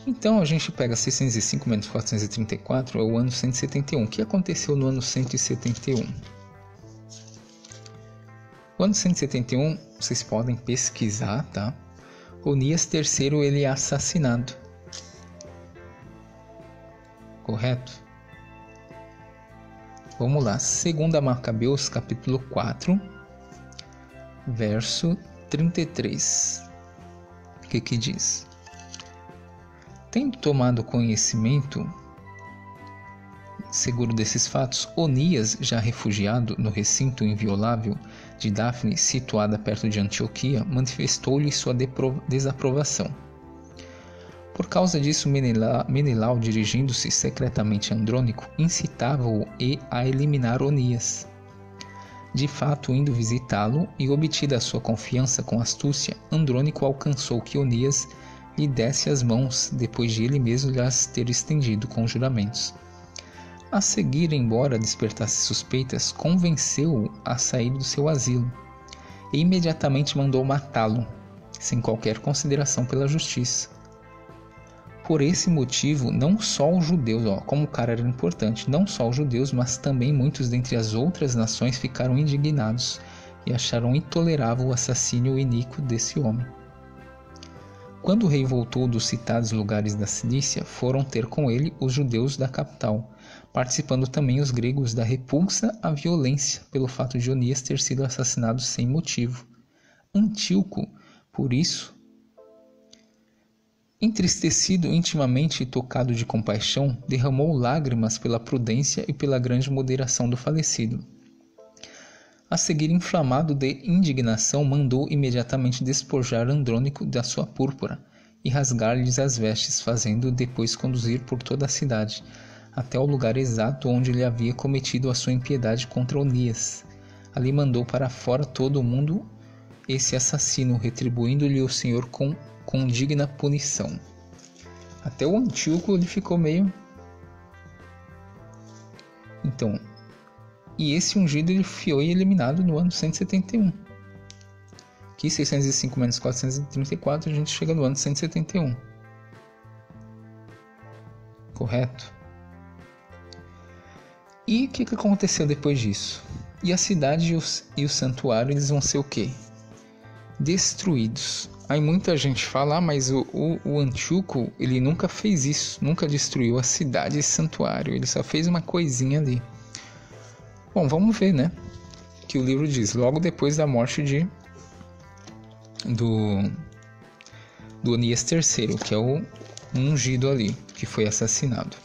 Então a gente pega 605 menos 434, é o ano 171. O que aconteceu no ano 171? O ano 171, vocês podem pesquisar, tá? Onias III, ele é assassinado. Correto? Vamos lá, 2 Macabeus, capítulo 4, verso 33. O que diz? Tendo tomado conhecimento seguro desses fatos, Onias, já refugiado no recinto inviolável de Dafne, situada perto de Antioquia, manifestou-lhe sua desaprovação. Por causa disso, Menelau, dirigindo-se secretamente a Andrônico, incitava-o a eliminar Onias. De fato, indo visitá-lo e obtida a sua confiança com astúcia, Andrônico alcançou que Onias lhe desse as mãos, depois de ele mesmo lhas ter estendido com juramentos. A seguir, embora despertasse suspeitas, convenceu-o a sair do seu asilo e imediatamente mandou matá-lo, sem qualquer consideração pela justiça. Por esse motivo, não só os judeus, como o cara era importante, não só os judeus, mas também muitos dentre as outras nações ficaram indignados e acharam intolerável o assassínio iníquo desse homem. Quando o rei voltou dos citados lugares da Cilícia, foram ter com ele os judeus da capital, participando também os gregos da repulsa à violência pelo fato de Onias ter sido assassinado sem motivo. Antíoco, por isso, entristecido intimamente e tocado de compaixão, derramou lágrimas pela prudência e pela grande moderação do falecido. A seguir, inflamado de indignação, mandou imediatamente despojar Andrônico da sua púrpura e rasgar-lhes as vestes, fazendo-o depois conduzir por toda a cidade, até o lugar exato onde ele havia cometido a sua impiedade contra Onias. Ali mandou para fora todo o mundo esse assassino, retribuindo-lhe o Senhor com digna punição. Até o Antíoco ele ficou meio... Então, e esse ungido ele foi eliminado no ano 171. Aqui 605 menos 434, a gente chega no ano 171. Correto? E o que aconteceu depois disso? E a cidade e o santuário eles vão ser o quê? Destruídos. Aí muita gente fala, mas o Antíoco, ele nunca fez isso, nunca destruiu a cidade e santuário, ele só fez uma coisinha ali. Bom, vamos ver, né? Que o livro diz, logo depois da morte do Onias III, que é o ungido ali, que foi assassinado.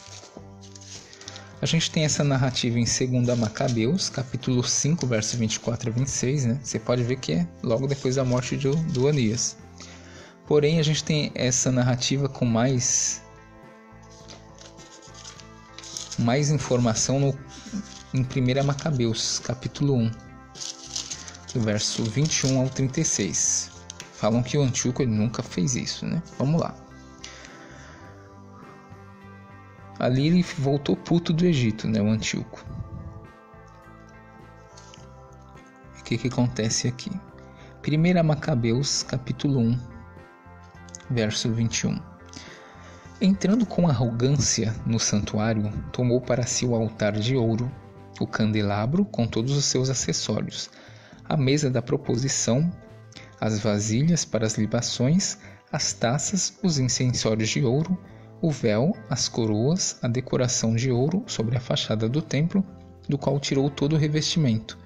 A gente tem essa narrativa em 2 Macabeus, capítulo 5, versos 24 a 26, né? Você pode ver que é logo depois da morte do Anias. Porém, a gente tem essa narrativa com mais informação em 1 Macabeus, capítulo 1, do verso 21 ao 36. Falam que o Antíoco ele nunca fez isso, né? Vamos lá. Ali ele voltou puto do Egito, né, o Antíoco. O que acontece aqui? 1 Macabeus, capítulo 1, verso 21. Entrando com arrogância no santuário, tomou para si o altar de ouro, o candelabro com todos os seus acessórios, a mesa da proposição, as vasilhas para as libações, as taças, os incensórios de ouro, o véu, as coroas, a decoração de ouro sobre a fachada do templo, do qual tirou todo o revestimento.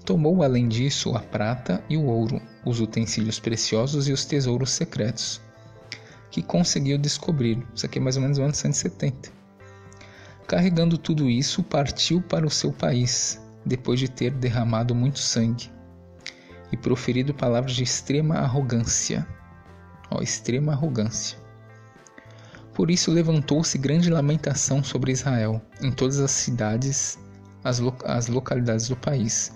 Tomou além disso a prata e o ouro, os utensílios preciosos e os tesouros secretos, que conseguiu descobrir. Isso aqui é mais ou menos no ano 170. Carregando tudo isso, partiu para o seu país, depois de ter derramado muito sangue, e proferido palavras de extrema arrogância. Extrema arrogância. Por isso levantou-se grande lamentação sobre Israel, em todas as cidades, as localidades do país.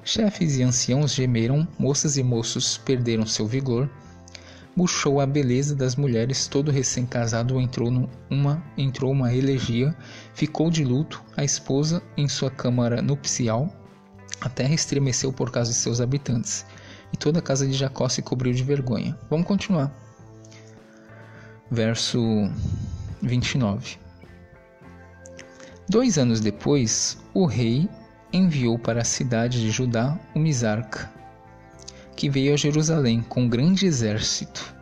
Chefes e anciãos gemeram, moças e moços perderam seu vigor. Murchou a beleza das mulheres, todo recém-casado entrou uma elegia, ficou de luto, a esposa em sua câmara nupcial. A terra estremeceu por causa de seus habitantes, e toda a casa de Jacó se cobriu de vergonha. Vamos continuar. Verso 29. 2 anos depois, o rei enviou para a cidade de Judá o Misarca, que veio a Jerusalém com um grande exército.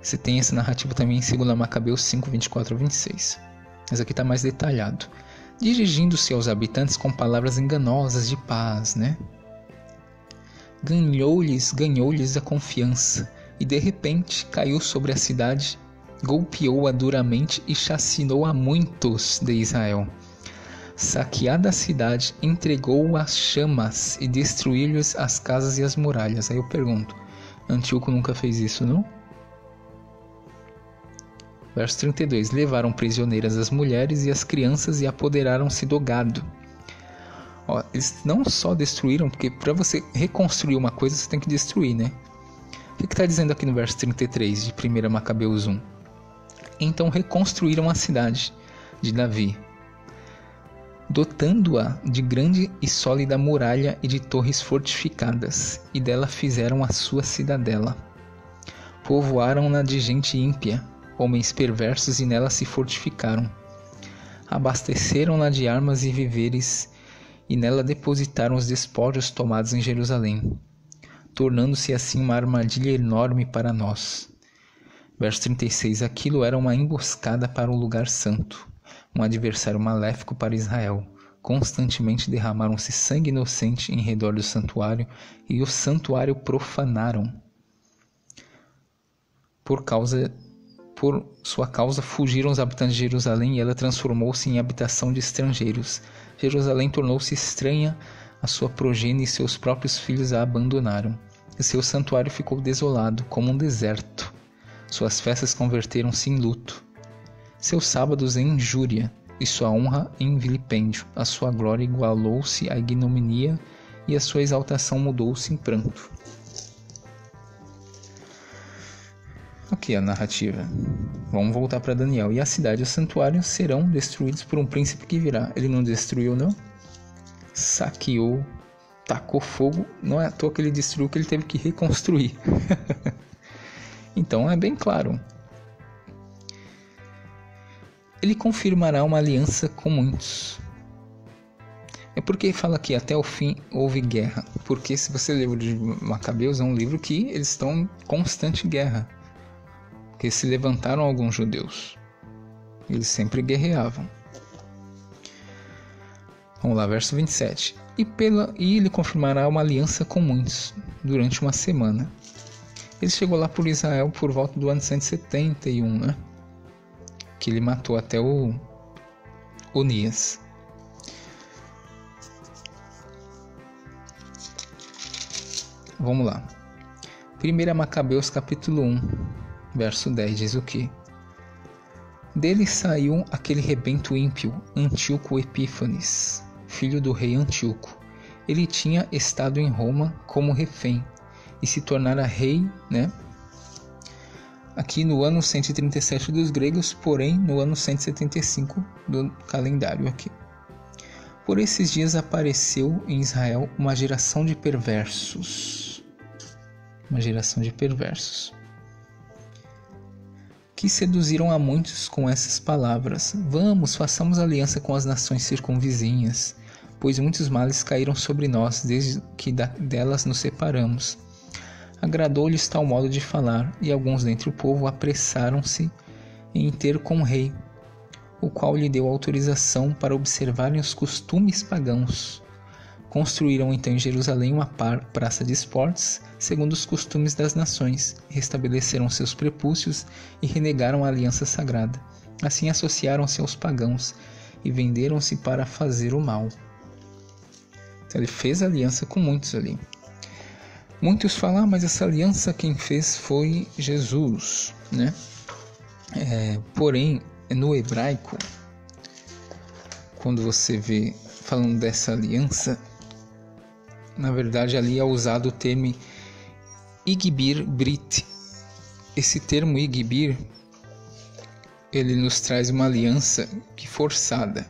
Você tem essa narrativa também em 2 Macabeus 5, 24 a 26. Mas aqui está mais detalhado. Dirigindo-se aos habitantes com palavras enganosas de paz, né? Ganhou-lhes a confiança, e de repente caiu sobre a cidade, golpeou-a duramente e chacinou a muitos de Israel. Saqueada a cidade, entregou-a às chamas e destruiu-lhes as casas e as muralhas. Aí eu pergunto, Antíoco nunca fez isso, não? Verso 32. Levaram prisioneiras as mulheres e as crianças e apoderaram-se do gado. Eles não só destruíram, porque para você reconstruir uma coisa você tem que destruir, né? O que está dizendo aqui no verso 33 de 1 Macabeus 1? Então reconstruíram a cidade de Davi, dotando-a de grande e sólida muralha e de torres fortificadas, e dela fizeram a sua cidadela. Povoaram-na de gente ímpia, homens perversos, e nela se fortificaram. Abasteceram-na de armas e víveres, e nela depositaram os despojos tomados em Jerusalém, tornando-se assim uma armadilha enorme para nós. Verso 36. Aquilo era uma emboscada para o lugar santo, um adversário maléfico para Israel. Constantemente derramaram-se sangue inocente em redor do santuário, e o santuário profanaram. Por sua causa fugiram os habitantes de Jerusalém, e ela transformou-se em habitação de estrangeiros. Jerusalém tornou-se estranha a sua progenie, e seus próprios filhos a abandonaram. E seu santuário ficou desolado, como um deserto. Suas festas converteram-se em luto, seus sábados em injúria, e sua honra em vilipêndio. A sua glória igualou-se à ignominia, e a sua exaltação mudou-se em pranto. Aqui a narrativa. Vamos voltar para Daniel. E a cidade e o santuário serão destruídos por um príncipe que virá. Ele não destruiu, não? Saqueou, tacou fogo. Não é à toa que ele destruiu, que ele teve que reconstruir. Então é bem claro. Ele confirmará uma aliança com muitos. É porque fala que até o fim houve guerra. Porque se você lê o livro de Macabeus, é um livro que eles estão em constante guerra. Porque se levantaram alguns judeus. Eles sempre guerreavam. Vamos lá, verso 27. E ele confirmará uma aliança com muitos durante uma semana. Ele chegou lá por Israel por volta do ano 171, né? Que ele matou até o Onias. Vamos lá. 1 Macabeus capítulo 1, verso 10 diz o quê? Dele saiu aquele rebento ímpio, Antíoco Epífanes, filho do rei Antíoco. Ele tinha estado em Roma como refém e se tornara rei, aqui no ano 137 dos gregos, porém no ano 175 do calendário aqui. Por esses dias apareceu em Israel uma geração de perversos. Que seduziram a muitos com essas palavras: vamos, façamos aliança com as nações circunvizinhas, pois muitos males caíram sobre nós desde que delas nos separamos. Agradou-lhes tal modo de falar, e alguns dentre o povo apressaram-se em ter com o rei, o qual lhe deu autorização para observarem os costumes pagãos. Construíram então em Jerusalém uma praça de esportes, segundo os costumes das nações, restabeleceram seus prepúcios e renegaram a aliança sagrada. Assim associaram-se aos pagãos e venderam-se para fazer o mal. Então, ele fez aliança com muitos ali. Muitos falam, mas essa aliança quem fez foi Jesus, Porém, no hebraico, quando você vê falando dessa aliança, na verdade ali é usado o termo Igbir Brit. Esse termo Igbir, ele nos traz uma aliança que forçada.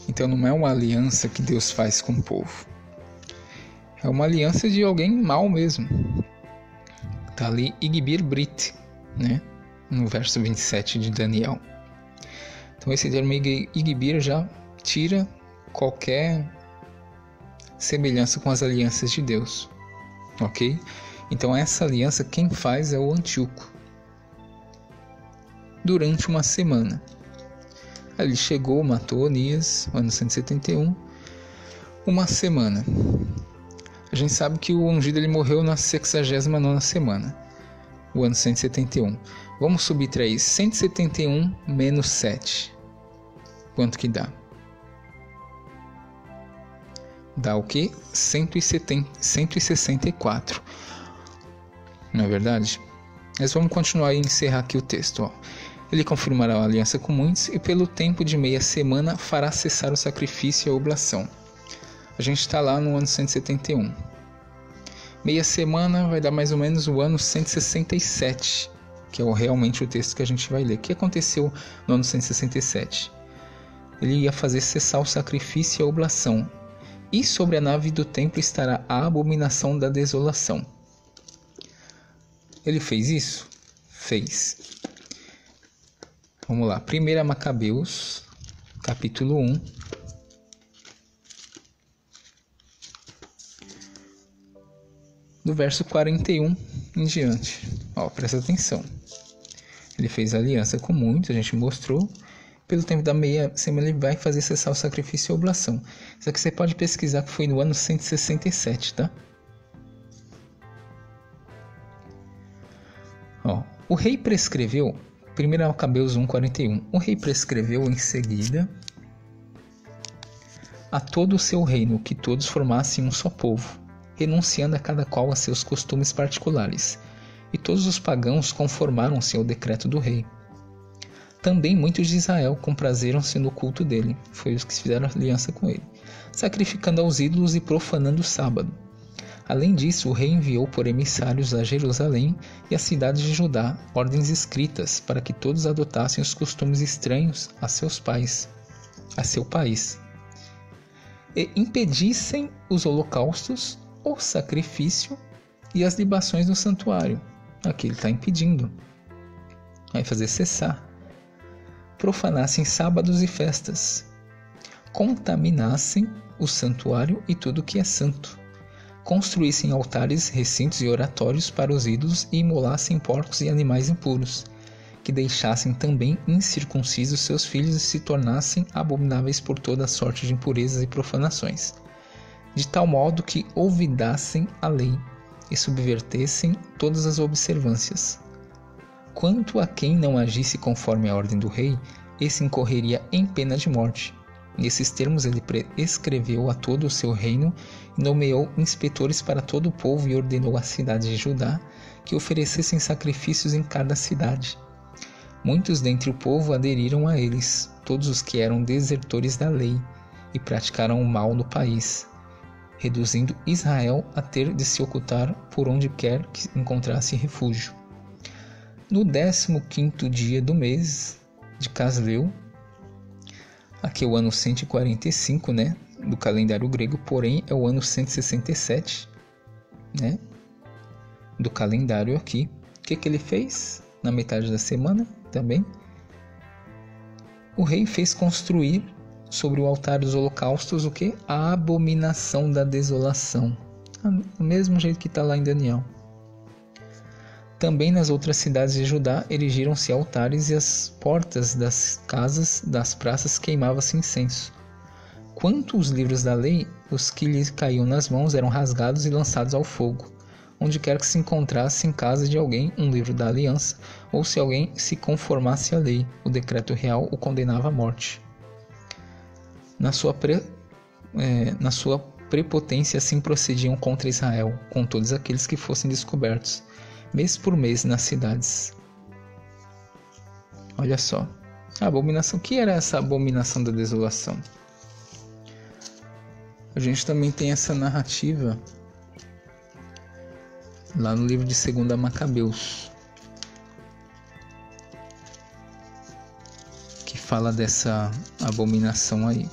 Então não é uma aliança que Deus faz com o povo. É uma aliança de alguém mau mesmo. Está ali Igbir Brit, no verso 27 de Daniel. Então esse termo Igbir já tira qualquer semelhança com as alianças de Deus, ok? Então essa aliança quem faz é o Antíoco. Durante uma semana. Ele chegou, matou Onias, ano 171, uma semana. A gente sabe que o ungido ele morreu na 69ª semana, o ano 171. Vamos subtrair 171 menos 7. Quanto que dá? Dá o quê? 164. Não é verdade? Mas vamos continuar e encerrar aqui o texto. Ele confirmará a aliança com muitos e pelo tempo de meia semana fará cessar o sacrifício e a oblação. A gente está lá no ano 171. Meia semana vai dar mais ou menos o ano 167, que é realmente o texto que a gente vai ler. O que aconteceu no ano 167? Ele ia fazer cessar o sacrifício e a oblação. E sobre a nave do templo estará a abominação da desolação. Ele fez isso? Fez. Vamos lá. 1 Macabeus, capítulo 1. Do verso 41 em diante. Presta atenção. Ele fez aliança com muitos, a gente mostrou. Pelo tempo da meia semana ele vai fazer cessar o sacrifício e a oblação. Isso aqui você pode pesquisar que foi no ano 167, tá? O rei prescreveu, 1 Macabeus 1:41, o rei prescreveu em seguida a todo o seu reino que todos formassem um só povo, renunciando a cada qual a seus costumes particulares, e todos os pagãos conformaram-se ao decreto do rei. Também muitos de Israel comprazeram-se no culto dele, foi os que fizeram aliança com ele, sacrificando aos ídolos e profanando o sábado. Além disso, o rei enviou por emissários a Jerusalém e às cidades de Judá ordens escritas para que todos adotassem os costumes estranhos a seu país, e impedissem os holocaustos, o sacrifício e as libações no santuário. Aqui ele está impedindo. Vai fazer cessar. Profanassem sábados e festas, contaminassem o santuário e tudo que é santo, construíssem altares, recintos e oratórios para os ídolos e imolassem porcos e animais impuros, que deixassem também incircuncisos seus filhos e se tornassem abomináveis por toda sorte de impurezas e profanações, de tal modo que olvidassem a lei e subvertessem todas as observâncias. Quanto a quem não agisse conforme a ordem do rei, esse incorreria em pena de morte. Nesses termos ele prescreveu a todo o seu reino e nomeou inspetores para todo o povo e ordenou às cidades de Judá que oferecessem sacrifícios em cada cidade. Muitos dentre o povo aderiram a eles, todos os que eram desertores da lei, e praticaram o mal no país, reduzindo Israel a ter de se ocultar por onde quer que encontrasse refúgio. No 15º dia do mês de Casleu, aqui é o ano 145, do calendário grego, porém é o ano 167, do calendário aqui. O que ele fez na metade da semana também? O rei fez construir sobre o altar dos holocaustos o que? A abominação da desolação, do mesmo jeito que está lá em Daniel. Também nas outras cidades de Judá erigiram-se altares e as portas das casas das praças queimava-se incenso. Quanto aos livros da lei, os que lhes caíam nas mãos eram rasgados e lançados ao fogo, onde quer que se encontrasse em casa de alguém um livro da aliança, ou se alguém se conformasse à lei, o decreto real o condenava à morte. Na sua prepotência assim procediam contra Israel, com todos aqueles que fossem descobertos, mês por mês nas cidades. Olha só, a abominação. O que era essa abominação da desolação? A gente também tem essa narrativa lá no livro de 2 Macabeus, que fala dessa abominação aí.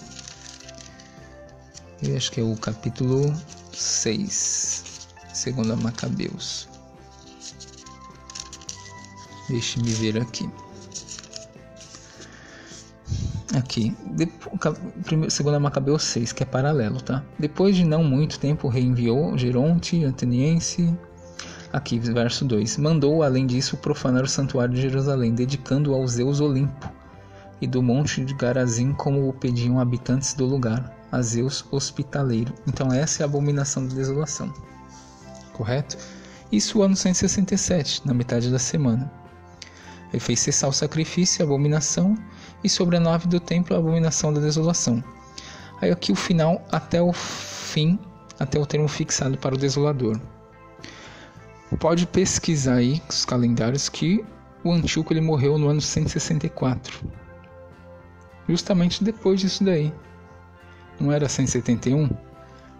Eu acho que é o capítulo 6, 2 Macabeus. Deixe-me ver aqui. Aqui, 2 Macabeus 6, que é paralelo, tá? Depois de não muito tempo, o rei enviou Geronte, Ateniense. Aqui, verso 2. Mandou, além disso, profanar o santuário de Jerusalém, dedicando-o ao Zeus Olimpo e do monte de Garazim, como o pediam habitantes do lugar, a Zeus hospitaleiro. Então, essa é a abominação da desolação. Correto? Isso o ano 167, na metade da semana. Ele fez cessar o sacrifício, a abominação, e sobre a nave do templo, a abominação da desolação. Aí aqui o final, até o fim, até o termo fixado para o desolador. Pode pesquisar aí os calendários que o Antíoco ele morreu no ano 164. Justamente depois disso daí. Não era 171?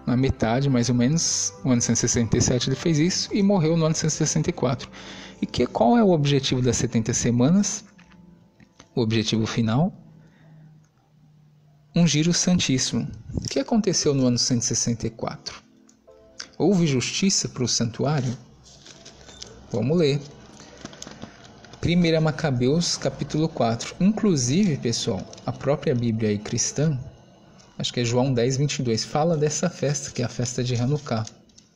Na metade, mais ou menos, no ano 167 ele fez isso e morreu no ano 164. E qual é o objetivo das 70 semanas? O objetivo final? Ungir o Santíssimo. O que aconteceu no ano 164? Houve justiça para o santuário? Vamos ler. 1 Macabeus, capítulo 4. Inclusive, pessoal, a própria Bíblia aí cristã, acho que é João 10, 22, fala dessa festa, que é a festa de Hanukkah,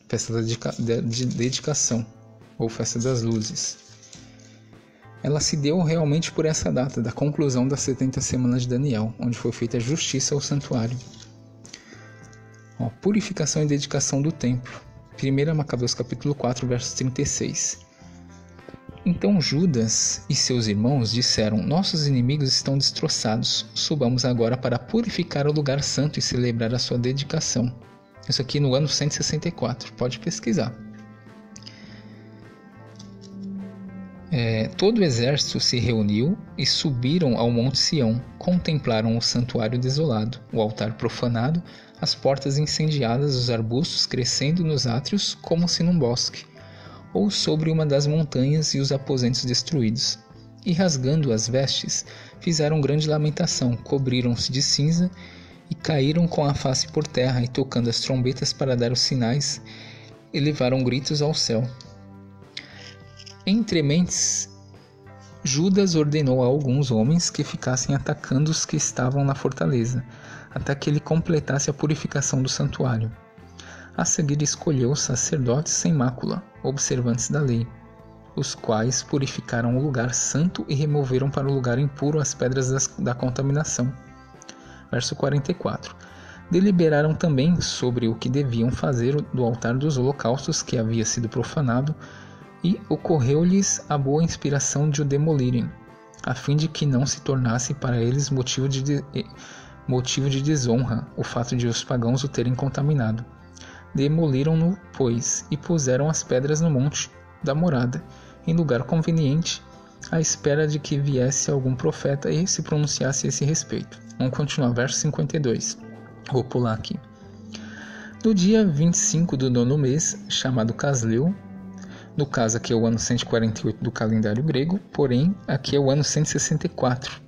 festa de dedicação, ou festa das luzes. Ela se deu realmente por essa data, da conclusão das 70 semanas de Daniel, onde foi feita justiça ao santuário. Purificação e dedicação do templo. 1 Macabeus, capítulo 4, verso 36. Então Judas e seus irmãos disseram: nossos inimigos estão destroçados, subamos agora para purificar o lugar santo e celebrar a sua dedicação. Isso aqui no ano 164, pode pesquisar. Todo o exército se reuniu e subiram ao Monte Sião, contemplaram o santuário desolado, o altar profanado, as portas incendiadas, os arbustos crescendo nos átrios como se num bosque, ou sobre uma das montanhas e os aposentos destruídos. E rasgando as vestes, fizeram grande lamentação, cobriram-se de cinza e caíram com a face por terra, e tocando as trombetas para dar os sinais, elevaram gritos ao céu. Entre mentes, Judas ordenou a alguns homens que ficassem atacando os que estavam na fortaleza, até que ele completasse a purificação do santuário. A seguir escolheu os sacerdotes sem mácula, observantes da lei, os quais purificaram o lugar santo e removeram para o lugar impuro as pedras da contaminação. Verso 44. Deliberaram também sobre o que deviam fazer do altar dos holocaustos que havia sido profanado, e ocorreu-lhes a boa inspiração de o demolirem. a fim de que não se tornasse para eles motivo de desonra o fato de os pagãos o terem contaminado. Demoliram-no, pois, e puseram as pedras no monte da morada, em lugar conveniente, à espera de que viesse algum profeta e se pronunciasse a esse respeito. Vamos continuar, verso 52. Vou pular aqui. No dia 25 do 9º mês, chamado Casleu, no caso aqui é o ano 148 do calendário grego, porém aqui é o ano 164,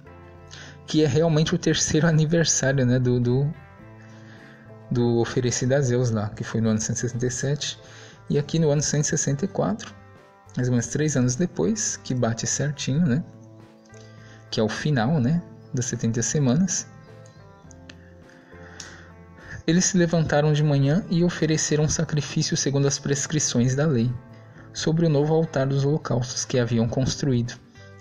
que é realmente o terceiro aniversário, né, do oferecido a Zeus lá, que foi no ano 167, e aqui no ano 164, mais ou menos 3 anos depois, que bate certinho, né, que é o final, né, das 70 semanas. Eles se levantaram de manhã e ofereceram um sacrifício segundo as prescrições da lei, sobre o novo altar dos holocaustos que haviam construído.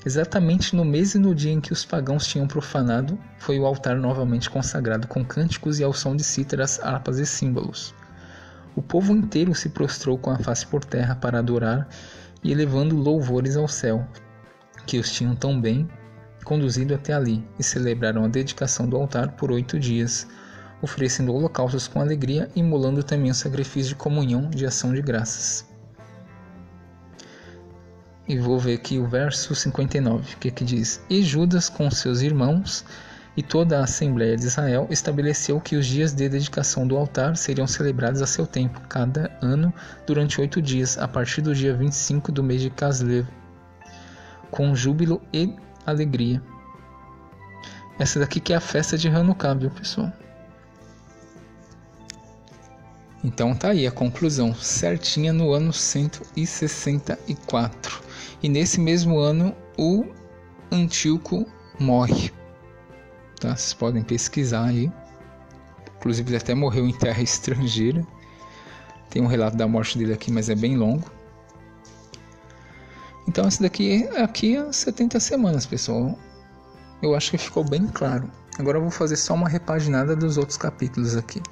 Exatamente no mês e no dia em que os pagãos tinham profanado, foi o altar novamente consagrado com cânticos e ao som de cítaras, harpas e símbolos. O povo inteiro se prostrou com a face por terra para adorar e elevando louvores ao céu, que os tinham tão bem conduzido até ali, e celebraram a dedicação do altar por 8 dias, oferecendo holocaustos com alegria e imolando também o sacrifício de comunhão de ação de graças. E vou ver aqui o verso 59, que diz: E Judas com seus irmãos e toda a Assembleia de Israel estabeleceu que os dias de dedicação do altar seriam celebrados a seu tempo, cada ano, durante 8 dias, a partir do dia 25 do mês de Caslev, com júbilo e alegria. Essa daqui que é a festa de Hanukkah, viu, pessoal? Então tá aí a conclusão, certinha no ano 164. E nesse mesmo ano o Antíoco morre. Tá? Vocês podem pesquisar aí. Inclusive ele até morreu em terra estrangeira. Tem um relato da morte dele aqui, mas é bem longo. Então esse daqui aqui é 70 semanas, pessoal. Eu acho que ficou bem claro. Agora eu vou fazer só uma repaginada dos outros capítulos aqui.